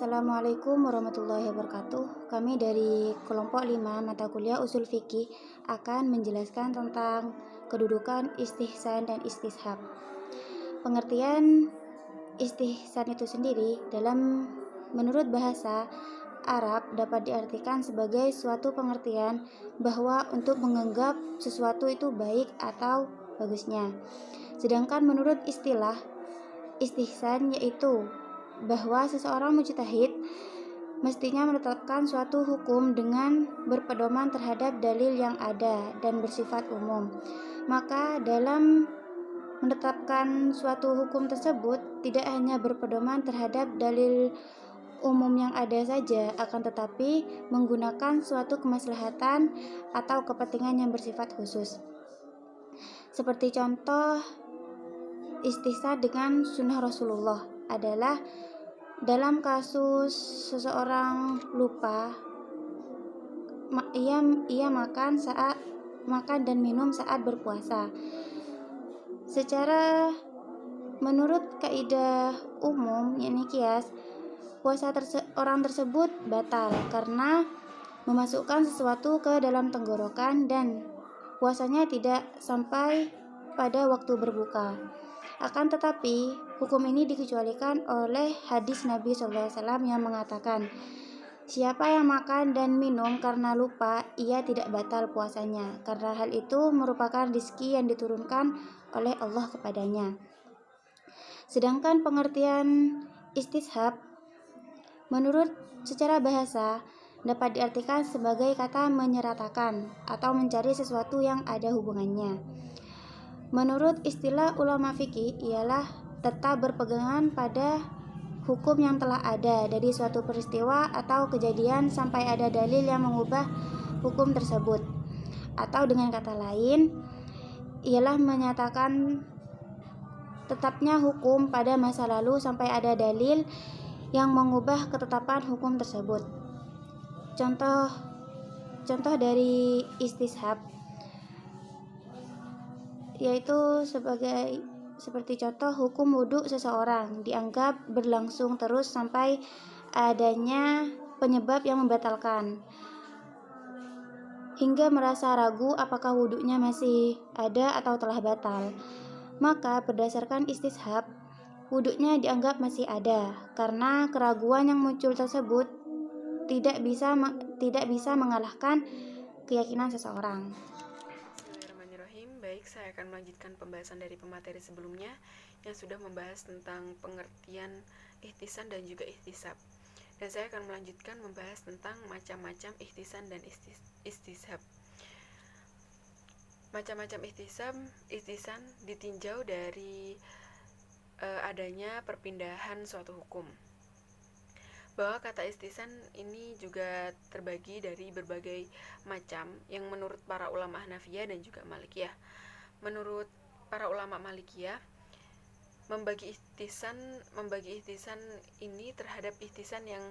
Assalamualaikum warahmatullahi wabarakatuh. Kami dari kelompok 5 mata kuliah Ushul Fikih akan menjelaskan tentang kedudukan istihsan dan istishab. Pengertian istihsan itu sendiri menurut bahasa Arab dapat diartikan sebagai suatu pengertian bahwa untuk menganggap sesuatu itu baik atau bagusnya. Sedangkan menurut istilah istihsan yaitu bahwa seseorang mujtahid mestinya menetapkan suatu hukum dengan berpedoman terhadap dalil yang ada dan bersifat umum. Maka dalam menetapkan suatu hukum tersebut tidak hanya berpedoman terhadap dalil umum yang ada saja, akan tetapi menggunakan suatu kemaslahatan atau kepentingan yang bersifat khusus. Seperti contoh istihsan dengan sunnah Rasulullah adalah dalam kasus seseorang lupa, ia makan dan minum saat berpuasa. Secara menurut kaidah umum yakni qiyas, puasa orang tersebut batal karena memasukkan sesuatu ke dalam tenggorokan dan puasanya tidak sampai pada waktu berbuka. Akan tetapi, hukum ini dikecualikan oleh hadis Nabi SAW yang mengatakan, siapa yang makan dan minum karena lupa, ia tidak batal puasanya, karena hal itu merupakan rizki yang diturunkan oleh Allah kepadanya. Sedangkan pengertian istishab, menurut secara bahasa, dapat diartikan sebagai kata menyeratakan atau mencari sesuatu yang ada hubungannya. Menurut istilah ulama fikih ialah tetap berpegangan pada hukum yang telah ada dari suatu peristiwa atau kejadian sampai ada dalil yang mengubah hukum tersebut. Atau dengan kata lain, ialah menyatakan tetapnya hukum pada masa lalu sampai ada dalil yang mengubah ketetapan hukum tersebut. Contoh dari istishab yaitu seperti contoh hukum wudhu seseorang dianggap berlangsung terus sampai adanya penyebab yang membatalkan, hingga merasa ragu apakah wudhunya masih ada atau telah batal. Maka berdasarkan istishab, wudhunya dianggap masih ada karena keraguan yang muncul tersebut tidak bisa mengalahkan keyakinan seseorang. Baik, saya akan melanjutkan pembahasan dari pemateri sebelumnya yang sudah membahas tentang pengertian ihtisan dan juga ihtisab. Dan saya akan melanjutkan membahas tentang macam-macam ihtisan dan istishab. Macam-macam ihtisan ditinjau dari adanya perpindahan suatu hukum. Bahwa kata istihsan ini juga terbagi dari berbagai macam yang menurut para ulama Hanafiyah dan juga Malikiyah. Menurut para ulama Malikiyah, membagi ihtisan ini terhadap ihtisan yang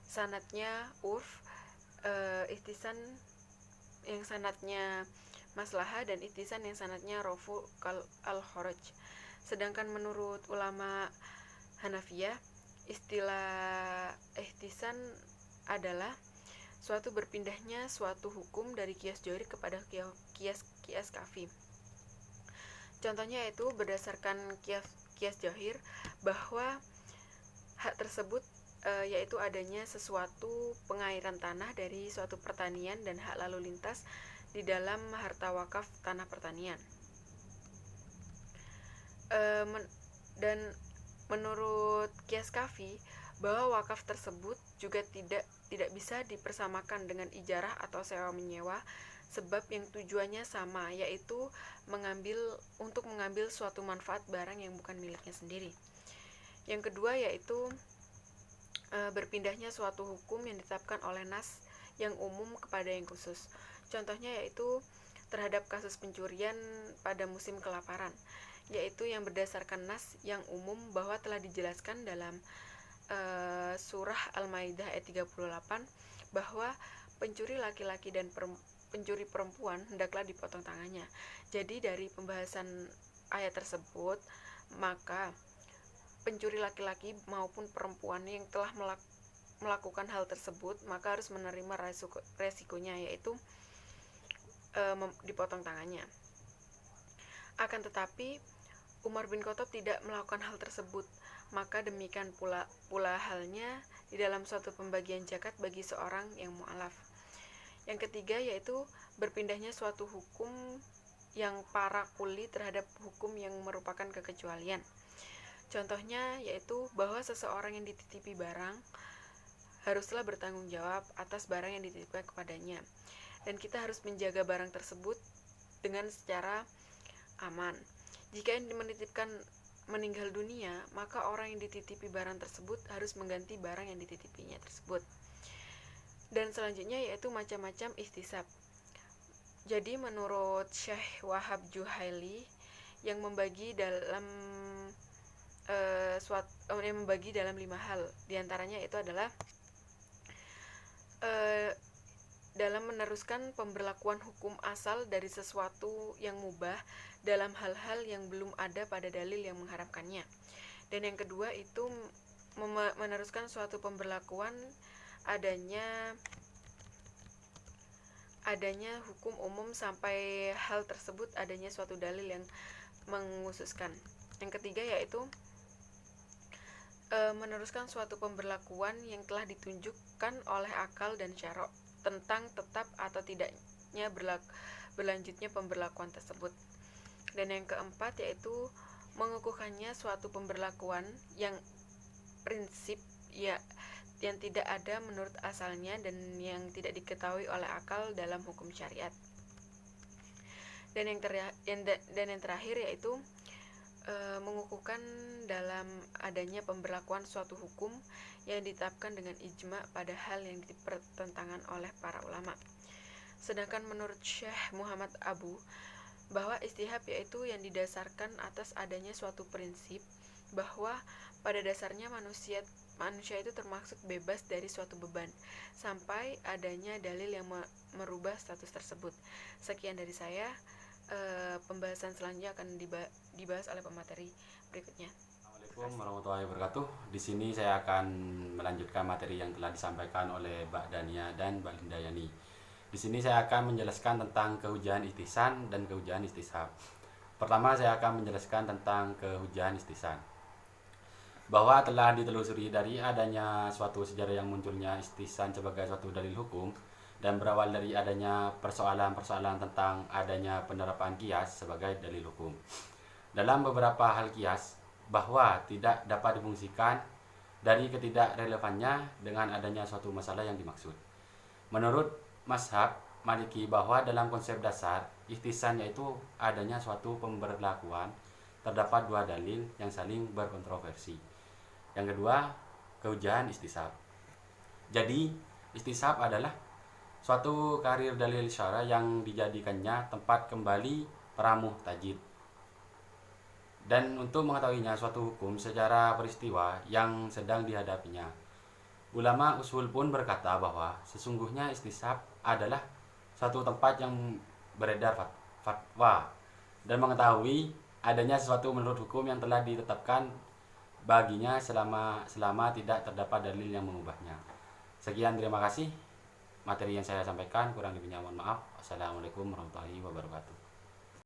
sanadnya urf, ihtisan yang sanadnya maslahah, dan ihtisan yang sanadnya rofu al-kharaj. Sedangkan menurut ulama Hanafiyah, istilah ihtisan adalah suatu berpindahnya suatu hukum dari qiyas johir kepada qiyas kafi. Contohnya yaitu berdasarkan qiyas johir bahwa hak tersebut yaitu adanya sesuatu pengairan tanah dari suatu pertanian dan hak lalu lintas di dalam harta wakaf tanah pertanian. Dan menurut qiyas kafi bahwa wakaf tersebut juga tidak bisa dipersamakan dengan ijarah atau sewa menyewa, sebab yang tujuannya sama, yaitu untuk mengambil suatu manfaat barang yang bukan miliknya sendiri. Yang kedua yaitu berpindahnya suatu hukum yang ditetapkan oleh nas yang umum kepada yang khusus. Contohnya yaitu terhadap kasus pencurian pada musim kelaparan, yaitu yang berdasarkan nas yang umum bahwa telah dijelaskan dalam surah Al-Maidah ayat 38 bahwa pencuri laki-laki dan pencuri perempuan hendaklah dipotong tangannya. Jadi dari pembahasan ayat tersebut, maka pencuri laki-laki maupun perempuan yang telah melakukan hal tersebut, maka harus menerima resikonya, yaitu dipotong tangannya. Akan tetapi Umar bin Khattab tidak melakukan hal tersebut, maka demikian pula halnya di dalam suatu pembagian zakat bagi seorang yang mu'alaf. Yang ketiga yaitu berpindahnya suatu hukum yang parakuli terhadap hukum yang merupakan kekecualian. Contohnya yaitu bahwa seseorang yang dititipi barang haruslah bertanggung jawab atas barang yang dititipkan kepadanya, dan kita harus menjaga barang tersebut dengan secara aman. Jika yang menitipkan meninggal dunia, maka orang yang dititipi barang tersebut harus mengganti barang yang dititipinya tersebut. Dan selanjutnya yaitu macam-macam ihtisab. Jadi menurut Syekh Wahab Juhaili yang membagi dalam membagi dalam 5 hal. Di antaranya itu adalah dalam meneruskan pemberlakuan hukum asal dari sesuatu yang mubah dalam hal-hal yang belum ada pada dalil yang mengharamkannya. Dan yang kedua itu meneruskan suatu pemberlakuan adanya hukum umum sampai hal tersebut adanya suatu dalil yang mengkhususkan. Yang ketiga yaitu meneruskan suatu pemberlakuan yang telah ditunjukkan oleh akal dan syarok tentang tetap atau tidaknya berlanjutnya pemberlakuan tersebut. Dan yang keempat yaitu mengukuhkannya suatu pemberlakuan yang prinsip yang tidak ada menurut asalnya dan yang tidak diketahui oleh akal dalam hukum syariat. Dan yang terakhir yaitu mengukuhkan dalam adanya pemberlakuan suatu hukum yang ditetapkan dengan ijma pada hal yang dipertentangan oleh para ulama. Sedangkan menurut Syekh Muhammad Abu, bahwa istihab yaitu yang didasarkan atas adanya suatu prinsip bahwa pada dasarnya manusia itu termasuk bebas dari suatu beban sampai adanya dalil yang merubah status tersebut. Sekian dari saya. Pembahasan selanjutnya akan dibahas oleh pemateri berikutnya. Assalamualaikum warahmatullahi wabarakatuh. Di sini saya akan melanjutkan materi yang telah disampaikan oleh Mbak Dania dan Mbak Linda Yani. Di sini saya akan menjelaskan tentang kehujahan ihtisan dan kehujahan istishab. Pertama, saya akan menjelaskan tentang kehujahan ihtisan. Bahwa telah ditelusuri dari adanya suatu sejarah yang munculnya ihtisan sebagai suatu dalil hukum, dan berawal dari adanya persoalan-persoalan tentang adanya penerapan qiyas sebagai dalil hukum. Dalam beberapa hal qiyas, bahwa tidak dapat difungsikan dari ketidakrelevannya dengan adanya suatu masalah yang dimaksud. Menurut mazhab Maliki, bahwa dalam konsep dasar ihtisan yaitu adanya suatu pemberlakuan terdapat dua dalil yang saling berkontroversi. Yang kedua, kehujahan istishab. Jadi, istishab adalah suatu karir dalil syara yang dijadikannya tempat kembali peramuh tajid. Dan untuk mengetahuinya suatu hukum secara peristiwa yang sedang dihadapinya, ulama usul pun berkata bahwa sesungguhnya istishab adalah suatu tempat yang beredar fatwa dan mengetahui adanya sesuatu menurut hukum yang telah ditetapkan baginya selama tidak terdapat dalil yang mengubahnya. Sekian, terima kasih. Materi yang saya sampaikan kurang lebihnya mohon maaf. Assalamualaikum warahmatullahi wabarakatuh.